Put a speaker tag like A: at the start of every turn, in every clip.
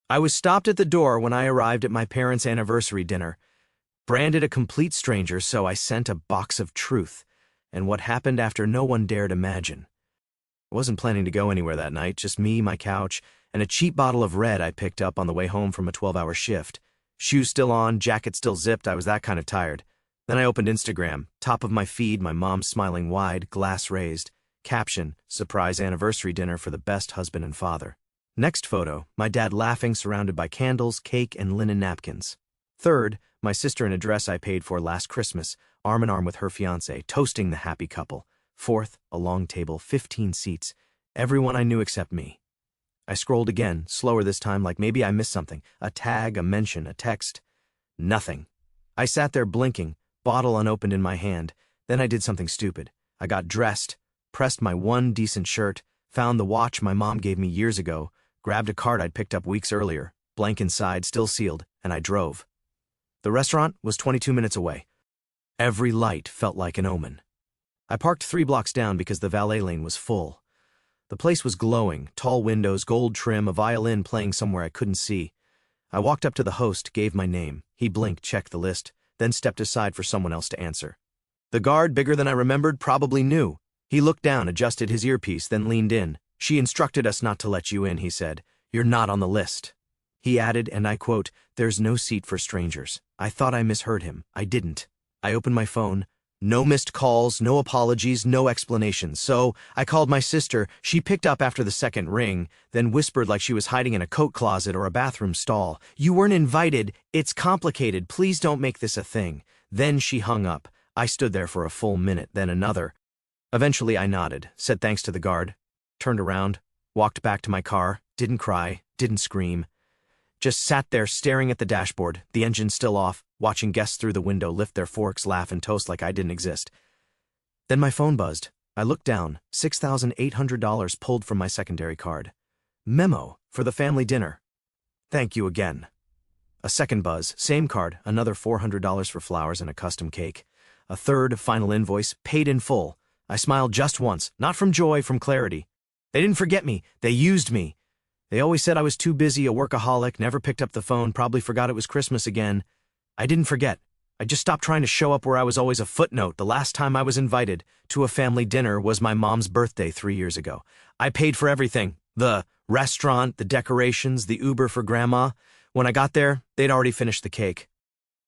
A: I was stopped at the door when I arrived at my parents' anniversary dinner. Branded a complete stranger, so I sent a box of truth, and what happened after no one dared imagine. I wasn't planning to go anywhere that night, just me, my couch, and a cheap bottle of red I picked up on the way home from a 12-hour shift. Shoes still on, jacket still zipped, I was that kind of tired. Then I opened Instagram. Top of my feed, my mom smiling wide, glass raised. Caption, surprise anniversary dinner for the best husband and father. Next photo, my dad laughing surrounded by candles, cake, and linen napkins. Third, my sister in a dress I paid for last Christmas, arm in arm with her fiancé, toasting the happy couple. Fourth, a long table, 15 seats, everyone I knew except me. I scrolled again, slower this time, like maybe I missed something. A tag, a mention, a text. Nothing. I sat there blinking, bottle unopened in my hand. Then I did something stupid. I got dressed, pressed my one decent shirt, found the watch my mom gave me years ago, grabbed a card I'd picked up weeks earlier, blank inside, still sealed, and I drove. The restaurant was 22 minutes away. Every light felt like an omen. I parked 3 blocks down because the valet lane was full. The place was glowing, tall windows, gold trim, a violin playing somewhere I couldn't see. I walked up to the host, gave my name. He blinked, checked the list, then stepped aside for someone else to answer. The guard, bigger than I remembered, probably knew. He looked down, adjusted his earpiece, then leaned in. "She instructed us not to let you in," he said. "You're not on the list." He added, and I quote, "There's no seat for strangers." I thought I misheard him. I didn't. I opened my phone. No missed calls, no apologies, no explanations. So I called my sister. She picked up after the second ring, then whispered like she was hiding in a coat closet or a bathroom stall. "You weren't invited. It's complicated. Please don't make this a thing." Then she hung up. I stood there for a full minute, then another. Eventually I nodded, said thanks to the guard, turned around, walked back to my car, didn't cry, didn't scream. Just sat there staring at the dashboard, the engine still off, watching guests through the window lift their forks, laugh, and toast like I didn't exist. Then my phone buzzed. I looked down, $6,800 pulled from my secondary card. Memo for the family dinner. Thank you again. A second buzz, same card, another $400 for flowers and a custom cake. A third, final invoice, paid in full. I smiled just once, not from joy, from clarity. They didn't forget me, they used me. They always said I was too busy, a workaholic, never picked up the phone, probably forgot it was Christmas again. I didn't forget. I just stopped trying to show up where I was always a footnote. The last time I was invited to a family dinner was my mom's birthday 3 years ago. I paid for everything. The restaurant, the decorations, the Uber for grandma. When I got there, they'd already finished the cake.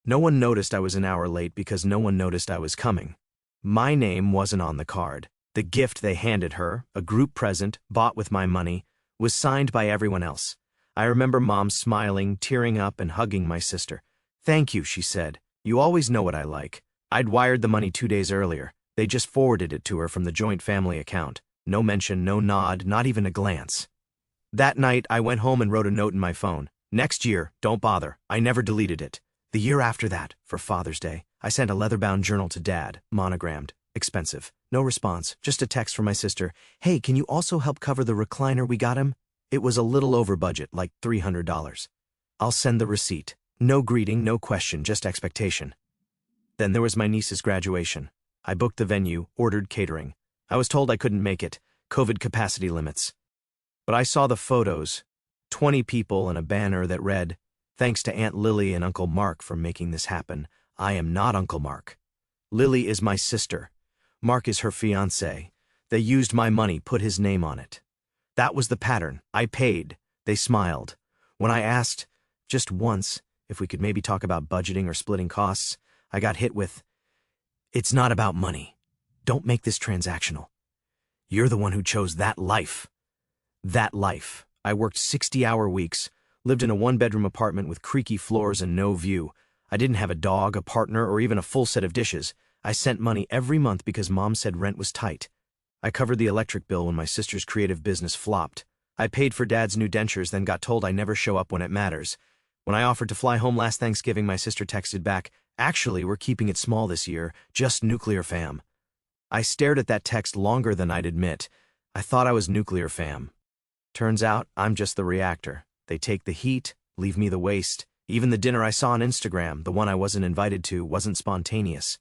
A: No one noticed I was an hour late because no one noticed I was coming. My name wasn't on the card. The gift they handed her, a group present, bought with my money, was signed by everyone else. I remember Mom smiling, tearing up, and hugging my sister. "Thank you," she said. "You always know what I like." I'd wired the money 2 days earlier. They just forwarded it to her from the joint family account. No mention, no nod, not even a glance. That night, I went home and wrote a note in my phone. "Next year, don't bother." I never deleted it. The year after that, for Father's Day, I sent a leather-bound journal to Dad, monogrammed, expensive. No response, just a text from my sister. "Hey, can you also help cover the recliner we got him?" It was a little over budget, like $300. "I'll send the receipt." No greeting, no question, just expectation. Then there was my niece's graduation. I booked the venue, ordered catering. I was told I couldn't make it, COVID capacity limits. But I saw the photos, 20 people and a banner that read, "Thanks to Aunt Lily and Uncle Mark for making this happen. I am not Uncle Mark. Lily is my sister. Mark is her fiancé. They used my money, put his name on it." That was the pattern. I paid. They smiled. When I asked, just once, if we could maybe talk about budgeting or splitting costs, I got hit with, "It's not about money. Don't make this transactional. You're the one who chose that life." That life. I worked 60-hour weeks, lived in a 1-bedroom apartment with creaky floors and no view. I didn't have a dog, a partner, or even a full set of dishes. I sent money every month because Mom said rent was tight. I covered the electric bill when my sister's creative business flopped. I paid for Dad's new dentures, then got told I never show up when it matters. When I offered to fly home last Thanksgiving, my sister texted back, "Actually, we're keeping it small this year, just nuclear fam." I stared at that text longer than I'd admit. I thought I was nuclear fam. Turns out, I'm just the reactor. They take the heat, leave me the waste. Even the dinner I saw on Instagram, the one I wasn't invited to, wasn't spontaneous.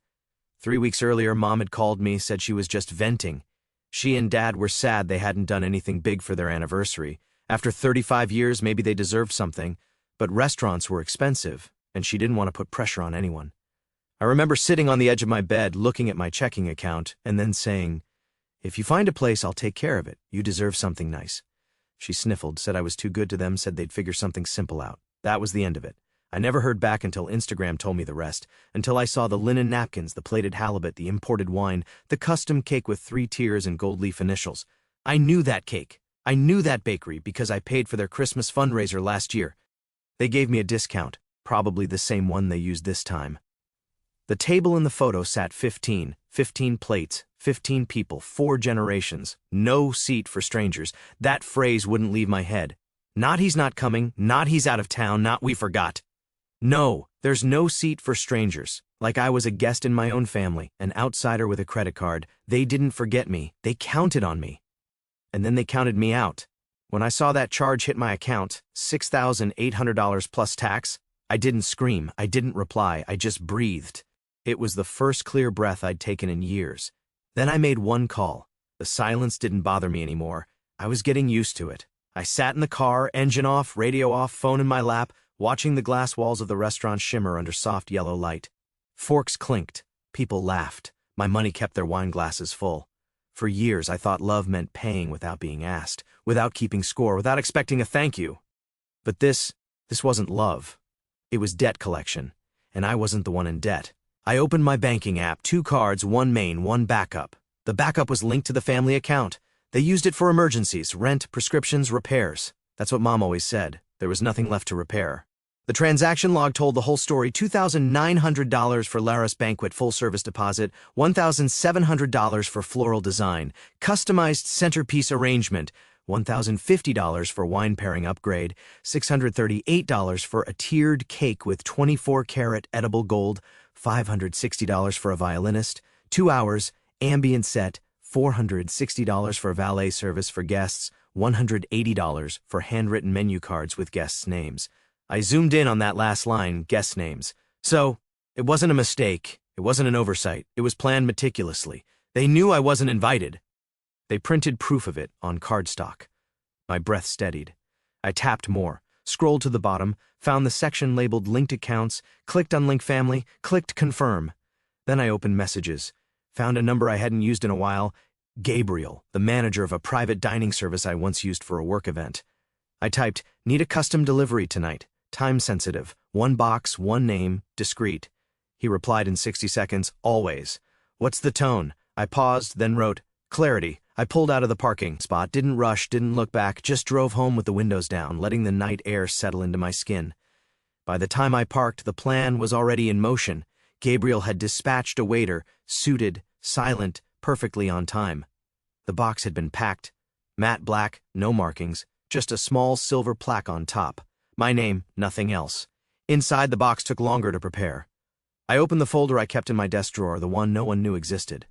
A: 3 weeks earlier, Mom had called me, said she was just venting. She and Dad were sad they hadn't done anything big for their anniversary, After 35 years, maybe they deserved something, but restaurants were expensive, and she didn't want to put pressure on anyone. I remember sitting on the edge of my bed, looking at my checking account, and then saying, "If you find a place, I'll take care of it. You deserve something nice." She sniffled, said I was too good to them, said they'd figure something simple out. That was the end of it. I never heard back until Instagram told me the rest, until I saw the linen napkins, the plated halibut, the imported wine, the custom cake with 3 tiers and gold leaf initials. I knew that cake. I knew that bakery because I paid for their Christmas fundraiser last year. They gave me a discount, probably the same one they used this time. The table in the photo sat 15 plates, 15 people, 4 generations, no seat for strangers. That phrase wouldn't leave my head. Not he's not coming, not he's out of town, not we forgot. No, there's no seat for strangers. Like I was a guest in my own family, an outsider with a credit card. They didn't forget me, they counted on me. And then they counted me out. When I saw that charge hit my account, $6,800 plus tax, I didn't scream, I didn't reply, I just breathed. It was the first clear breath I'd taken in years. Then I made one call. The silence didn't bother me anymore. I was getting used to it. I sat in the car, engine off, radio off, phone in my lap, watching the glass walls of the restaurant shimmer under soft yellow light. Forks clinked. People laughed. My money kept their wine glasses full. For years, I thought love meant paying without being asked, without keeping score, without expecting a thank you. But this wasn't love. It was debt collection, and I wasn't the one in debt. I opened my banking app, 2 cards, 1 main, 1 backup. The backup was linked to the family account. They used it for emergencies, rent, prescriptions, repairs. That's what Mom always said. There was nothing left to repair. The transaction log told the whole story: $2,900 for Lara's banquet full-service deposit, $1,700 for floral design, customized centerpiece arrangement, $1,050 for wine pairing upgrade, $638 for a tiered cake with 24-karat edible gold, $560 for a violinist, 2 hours, ambient set, $460 for valet service for guests, $180 for handwritten menu cards with guests' names. I zoomed in on that last line, guest names. So, it wasn't a mistake. It wasn't an oversight. It was planned meticulously. They knew I wasn't invited. They printed proof of it on cardstock. My breath steadied. I tapped more, scrolled to the bottom, found the section labeled linked accounts, clicked on link family, clicked confirm. Then I opened messages, found a number I hadn't used in a while, Gabriel, the manager of a private dining service I once used for a work event. I typed, "Need a custom delivery tonight. Time sensitive. 1 box, 1 name, discreet." He replied in 60 seconds, "Always." "What's the tone?" I paused, then wrote, "Clarity." I pulled out of the parking spot, didn't rush, didn't look back, just drove home with the windows down, letting the night air settle into my skin. By the time I parked, the plan was already in motion. Gabriel had dispatched a waiter, suited, silent, perfectly on time. The box had been packed. Matte black, no markings, just a small silver plaque on top. My name, nothing else. Inside, the box took longer to prepare. I opened the folder I kept in my desk drawer, the one no one knew existed.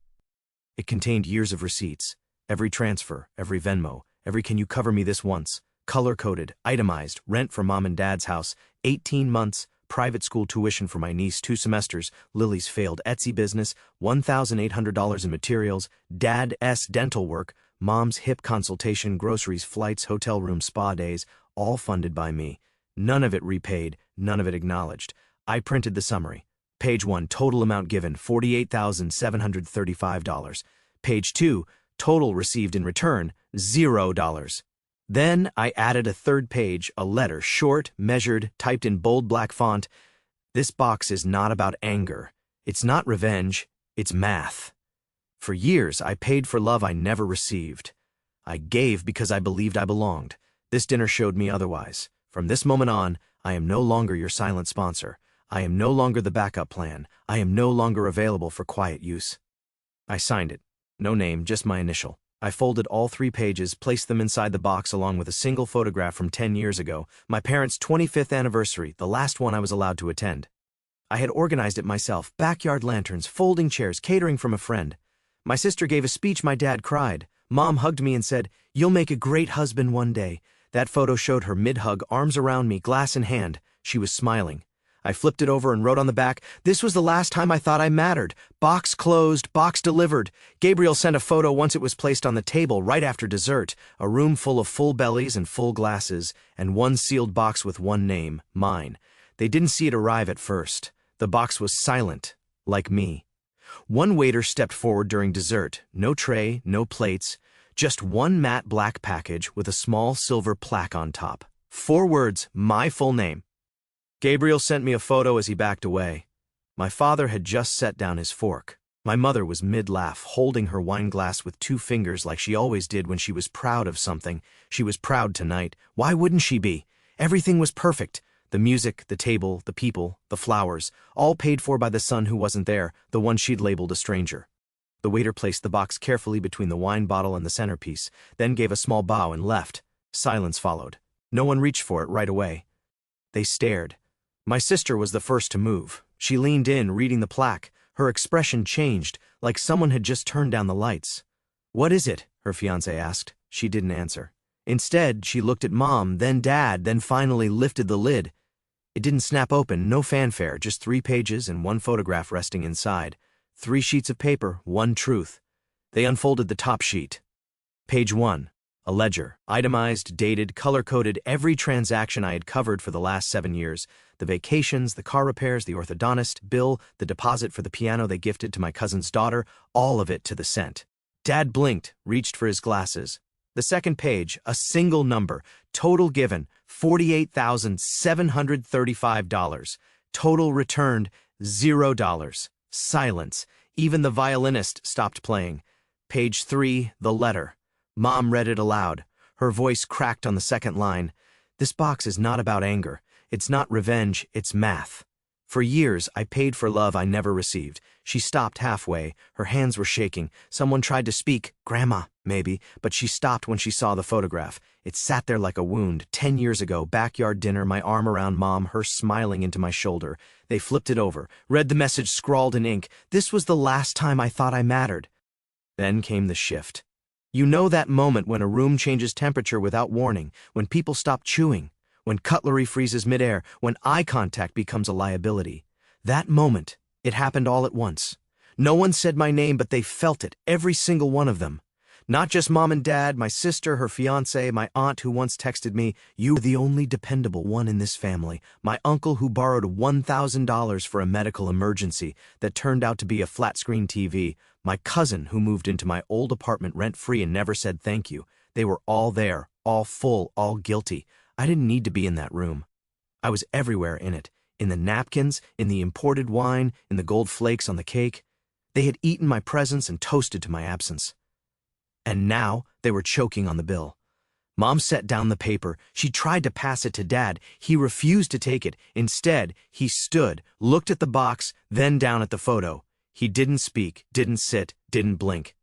A: It contained years of receipts. Every transfer, every Venmo, every "can you cover me this once," color-coded, itemized, rent for Mom and Dad's house, 18 months, private school tuition for my niece, 2 semesters, Lily's failed Etsy business, $1,800 in materials, Dad's dental work, Mom's hip consultation, groceries, flights, hotel room, spa days, all funded by me. None of it repaid, none of it acknowledged. I printed the summary. Page 1, total amount given, $48,735. Page 2, total received in return, $0. Then I added a 3rd page, a letter, short, measured, typed in bold black font. This box is not about anger. It's not revenge. It's math. For years, I paid for love I never received. I gave because I believed I belonged. This dinner showed me otherwise. From this moment on, I am no longer your silent sponsor. I am no longer the backup plan. I am no longer available for quiet use. I signed it. No name, just my initial. I folded all 3 pages, placed them inside the box along with a single photograph from 10 years ago, my parents' 25th anniversary, the last one I was allowed to attend. I had organized it myself, backyard lanterns, folding chairs, catering from a friend. My sister gave a speech, my dad cried. Mom hugged me and said, "You'll make a great husband one day." That photo showed her mid-hug, arms around me, glass in hand. She was smiling. I flipped it over and wrote on the back, "This was the last time I thought I mattered. Box closed, box delivered." Gabriel sent a photo once it was placed on the table right after dessert, a room full of full bellies and full glasses, and one sealed box with one name, mine. They didn't see it arrive at first. The box was silent, like me. One waiter stepped forward during dessert, no tray, no plates, just one matte black package with a small silver plaque on top. 4 words, my full name. Gabriel sent me a photo as he backed away. My father had just set down his fork. My mother was mid-laugh, holding her wine glass with 2 fingers like she always did when she was proud of something. She was proud tonight. Why wouldn't she be? Everything was perfect. The music, the table, the people, the flowers, all paid for by the son who wasn't there, the one she'd labeled a stranger. The waiter placed the box carefully between the wine bottle and the centerpiece, then gave a small bow and left. Silence followed. No one reached for it right away. They stared. My sister was the first to move. She leaned in, reading the plaque. Her expression changed, like someone had just turned down the lights. "What is it?" her fiancé asked. She didn't answer. Instead, she looked at Mom, then Dad, then finally lifted the lid. It didn't snap open, no fanfare, just 3 pages and 1 photograph resting inside. 3 sheets of paper, 1 truth. They unfolded the top sheet. Page 1. A ledger, itemized, dated, color-coded every transaction I had covered for the last 7 years. The vacations, the car repairs, the orthodontist, bill, the deposit for the piano they gifted to my cousin's daughter, all of it to the cent. Dad blinked, reached for his glasses. The second page, a single number, total given, $48,735. Total returned, $0. Silence. Even the violinist stopped playing. Page 3, the letter. Mom read it aloud. Her voice cracked on the second line. "This box is not about anger. It's not revenge, it's math. For years, I paid for love I never received." She stopped halfway. Her hands were shaking. Someone tried to speak, Grandma, maybe, but she stopped when she saw the photograph. It sat there like a wound. 10 years ago, backyard dinner, my arm around Mom, her smiling into my shoulder. They flipped it over, read the message scrawled in ink. "This was the last time I thought I mattered." Then came the shift. You know that moment when a room changes temperature without warning, when people stop chewing, when cutlery freezes midair, when eye contact becomes a liability. That moment, it happened all at once. No one said my name, but they felt it, every single one of them. Not just Mom and Dad, my sister, her fiancé, my aunt who once texted me, "You are the only dependable one in this family." My uncle who borrowed $1,000 for a medical emergency that turned out to be a flat-screen TV. My cousin who moved into my old apartment rent-free and never said thank you. They were all there, all full, all guilty. I didn't need to be in that room. I was everywhere in it. In the napkins, in the imported wine, in the gold flakes on the cake. They had eaten my presence and toasted to my absence. And now they were choking on the bill. Mom set down the paper. She tried to pass it to Dad. He refused to take it. Instead, he stood, looked at the box, then down at the photo. He didn't speak, didn't sit, didn't blink.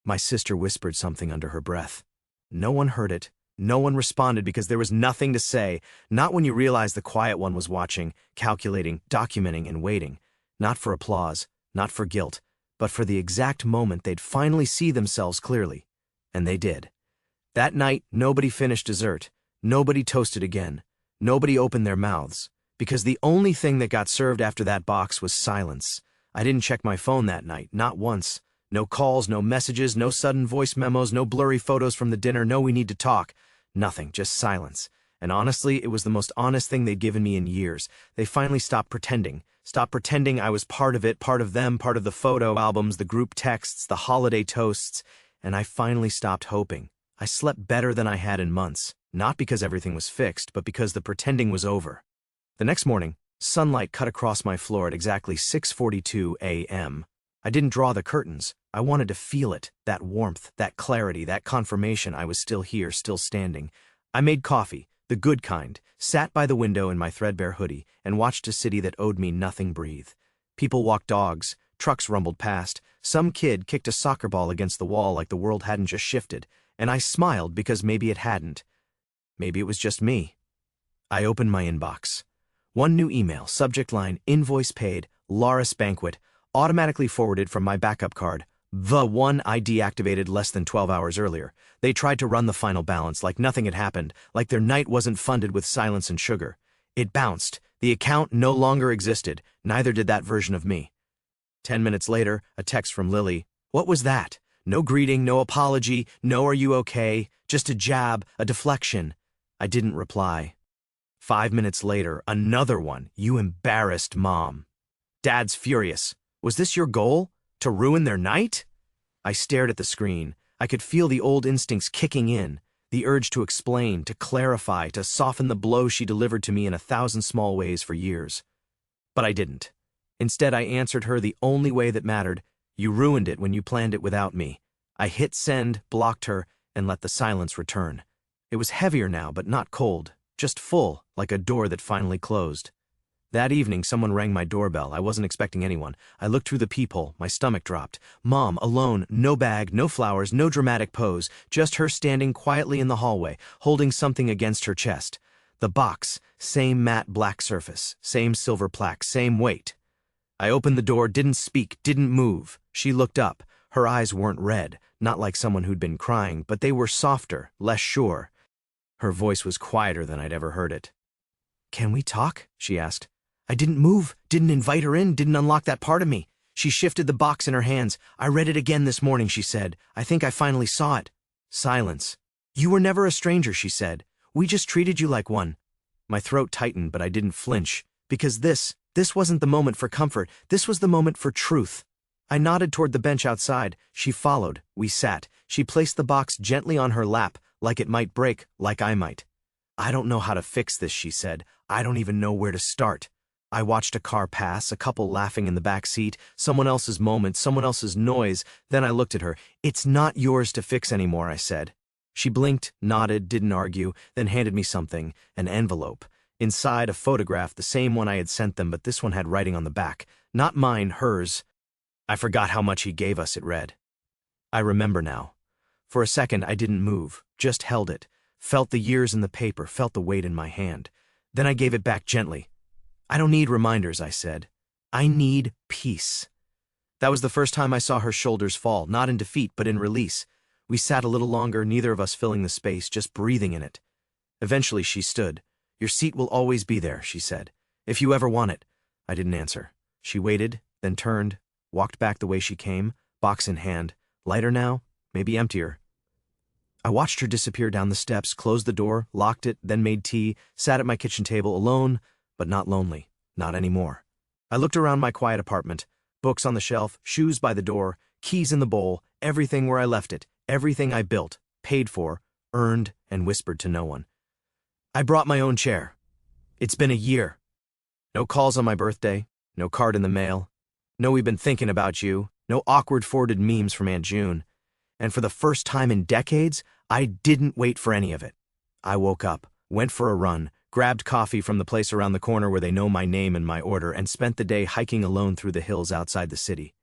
A: My sister whispered something under her breath. No one heard it. No one responded because there was nothing to say. Not when you realized the quiet one was watching, calculating, documenting, and waiting. Not for applause, not for guilt, but for the exact moment they'd finally see themselves clearly. And they did. That night, nobody finished dessert. Nobody toasted again. Nobody opened their mouths. Because the only thing that got served after that box was silence. I didn't check my phone that night, not once. No calls, no messages, no sudden voice memos, no blurry photos from the dinner, no "we need to talk." Nothing, just silence. And honestly, it was the most honest thing they'd given me in years. They finally stopped pretending. Stopped pretending I was part of it, part of them, part of the photo albums, the group texts, the holiday toasts. And I finally stopped hoping. I slept better than I had in months. Not because everything was fixed, but because the pretending was over. The next morning, sunlight cut across my floor at exactly 6:42 a.m. I didn't draw the curtains. I wanted to feel it, that warmth, that clarity, that confirmation I was still here, still standing. I made coffee, the good kind, sat by the window in my threadbare hoodie, and watched a city that owed me nothing breathe. People walked dogs, trucks rumbled past, some kid kicked a soccer ball against the wall like the world hadn't just shifted, and I smiled because maybe it hadn't. Maybe it was just me. I opened my inbox. One new email, subject line, invoice paid, Laris Banquet, automatically forwarded from my backup card. The one I deactivated less than 12 hours earlier. They tried to run the final balance like nothing had happened, like their night wasn't funded with silence and sugar. It bounced. The account no longer existed. Neither did that version of me. 10 minutes later, a text from Lily. What was that? No greeting, no apology, no are you okay? Just a jab, a deflection. I didn't reply. 5 minutes later, another one. You embarrassed mom. Dad's furious. Was this your goal? To ruin their night? I stared at the screen. I could feel the old instincts kicking in, the urge to explain, to clarify, to soften the blow she delivered to me in 1,000 small ways for years. But I didn't. Instead, I answered her the only way that mattered. You ruined it when you planned it without me. I hit send, blocked her, and let the silence return. It was heavier now, but not cold, just full, like a door that finally closed. That evening, someone rang my doorbell. I wasn't expecting anyone. I looked through the peephole. My stomach dropped. Mom, alone, no bag, no flowers, no dramatic pose, just her standing quietly in the hallway, holding something against her chest. The box, same matte black surface, same silver plaque, same weight. I opened the door, didn't speak, didn't move. She looked up. Her eyes weren't red, not like someone who'd been crying, but they were softer, less sure. Her voice was quieter than I'd ever heard it. Can we talk? She asked. I didn't move, didn't invite her in, didn't unlock that part of me. She shifted the box in her hands. I read it again this morning, she said. I think I finally saw it. Silence. You were never a stranger, she said. We just treated you like one. My throat tightened, but I didn't flinch, because this wasn't the moment for comfort. This was the moment for truth. I nodded toward the bench outside. She followed. We sat. She placed the box gently on her lap, like it might break, like I might. I don't know how to fix this, she said. I don't even know where to start. I watched a car pass, a couple laughing in the back seat, someone else's moment, someone else's noise. Then I looked at her. It's not yours to fix anymore, I said. She blinked, nodded, didn't argue, then handed me something, an envelope. Inside, a photograph, the same one I had sent them, but this one had writing on the back. Not mine, hers. I forgot how much he gave us, it read. I remember now. For a second, I didn't move, just held it, felt the years in the paper, felt the weight in my hand. Then I gave it back gently. I don't need reminders, I said. I need peace. That was the first time I saw her shoulders fall, not in defeat, but in release. We sat a little longer, neither of us filling the space, just breathing in it. Eventually she stood. Your seat will always be there, she said. If you ever want it. I didn't answer. She waited, then turned, walked back the way she came, box in hand. Lighter now, maybe emptier. I watched her disappear down the steps, closed the door, locked it, then made tea, sat at my kitchen table alone, but not lonely, not anymore. I looked around my quiet apartment, books on the shelf, shoes by the door, keys in the bowl, everything where I left it, everything I built, paid for, earned, and whispered to no one. I brought my own chair. It's been a year. No calls on my birthday, no card in the mail, no we've been thinking about you, no awkward forwarded memes from Aunt June. And for the first time in decades, I didn't wait for any of it. I woke up, went for a run, grabbed coffee from the place around the corner where they know my name and my order, and spent the day hiking alone through the hills outside the city.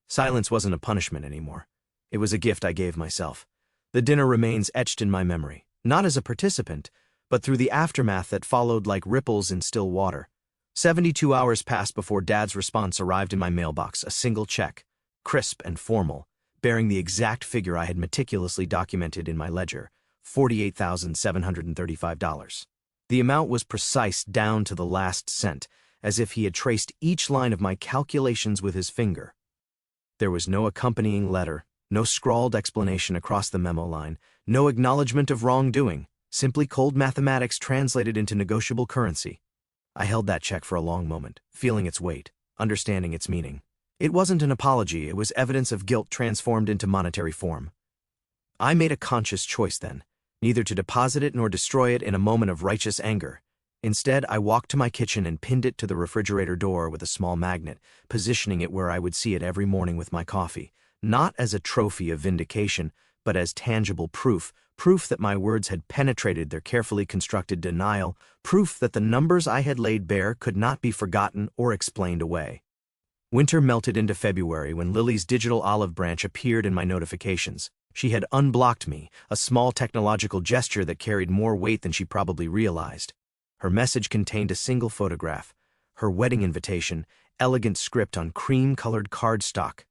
A: Silence wasn't a punishment anymore. It was a gift I gave myself. The dinner remains etched in my memory, not as a participant, but through the aftermath that followed like ripples in still water. 72 hours passed before Dad's response arrived in my mailbox, a single check, crisp and formal, bearing the exact figure I had meticulously documented in my ledger, $48,735. The amount was precise down to the last cent, as if he had traced each line of my calculations with his finger. There was no accompanying letter, no scrawled explanation across the memo line, no acknowledgement of wrongdoing, simply cold mathematics translated into negotiable currency. I held that check for a long moment, feeling its weight, understanding its meaning. It wasn't an apology, it was evidence of guilt transformed into monetary form. I made a conscious choice then, neither to deposit it nor destroy it in a moment of righteous anger. Instead, I walked to my kitchen and pinned it to the refrigerator door with a small magnet, positioning it where I would see it every morning with my coffee, not as a trophy of vindication, but as tangible proof that my words had penetrated their carefully constructed denial, proof that the numbers I had laid bare could not be forgotten or explained away. Winter melted into February when Lily's digital olive branch appeared in my notifications. She had unblocked me, a small technological gesture that carried more weight than she probably realized. Her message contained a single photograph, her wedding invitation, elegant script on cream-colored cardstock.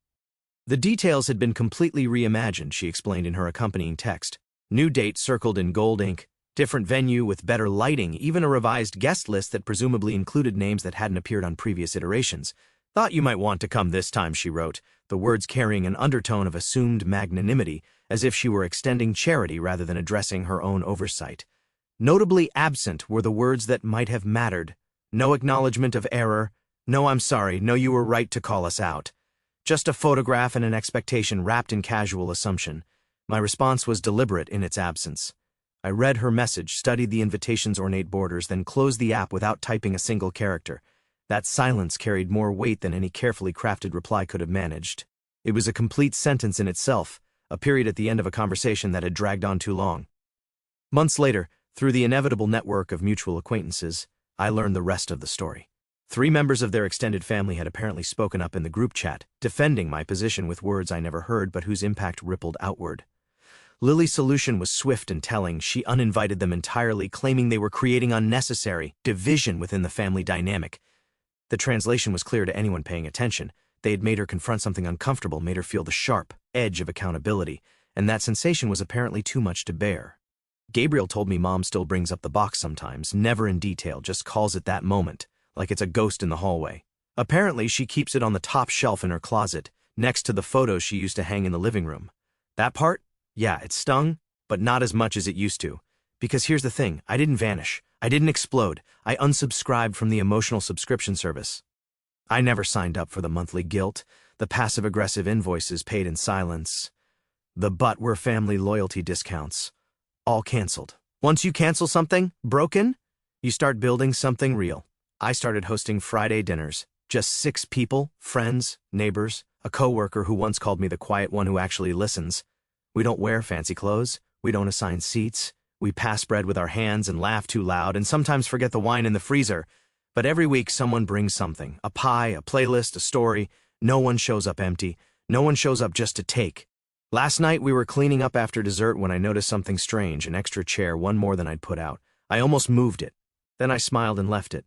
A: The details had been completely reimagined, she explained in her accompanying text. New date circled in gold ink, Different venue with better lighting, even a revised guest list that presumably included names that hadn't appeared on previous iterations. "Thought you might want to come this time," she wrote, the words carrying an undertone of assumed magnanimity, as if she were extending charity rather than addressing her own oversight. Notably absent were the words that might have mattered. No acknowledgement of error. No, "I'm sorry. No, you were right to call us out." Just a photograph and an expectation wrapped in casual assumption. My response was deliberate in its absence. I read her message, studied the invitation's ornate borders, then closed the app without typing a single character. That silence carried more weight than any carefully crafted reply could have managed. It was a complete sentence in itself, a period at the end of a conversation that had dragged on too long. Months later, through the inevitable network of mutual acquaintances, I learned the rest of the story. 3 members of their extended family had apparently spoken up in the group chat, defending my position with words I never heard but whose impact rippled outward. Lily's solution was swift and telling. She uninvited them entirely, claiming they were creating unnecessary division within the family dynamic. The translation was clear to anyone paying attention. They had made her confront something uncomfortable, made her feel the sharp edge of accountability, and that sensation was apparently too much to bear. Gabriel told me Mom still brings up the box sometimes, never in detail, just calls it that moment, like it's a ghost in the hallway. Apparently, she keeps it on the top shelf in her closet, next to the photos she used to hang in the living room. That part? Yeah, it stung, but not as much as it used to. Because here's the thing, I didn't vanish. I didn't explode. I unsubscribed from the emotional subscription service. I never signed up for the monthly guilt, the passive-aggressive invoices paid in silence, the "but we're family loyalty" discounts. All canceled. Once you cancel something, broken, you start building something real. I started hosting Friday dinners. Just 6 people, friends, neighbors, a coworker who once called me the quiet one who actually listens. We don't wear fancy clothes. We don't assign seats. We pass bread with our hands and laugh too loud and sometimes forget the wine in the freezer. But every week someone brings something, a pie, a playlist, a story. No one shows up empty. No one shows up just to take. Last night we were cleaning up after dessert when I noticed something strange, an extra chair, one more than I'd put out. I almost moved it. Then I smiled and left it.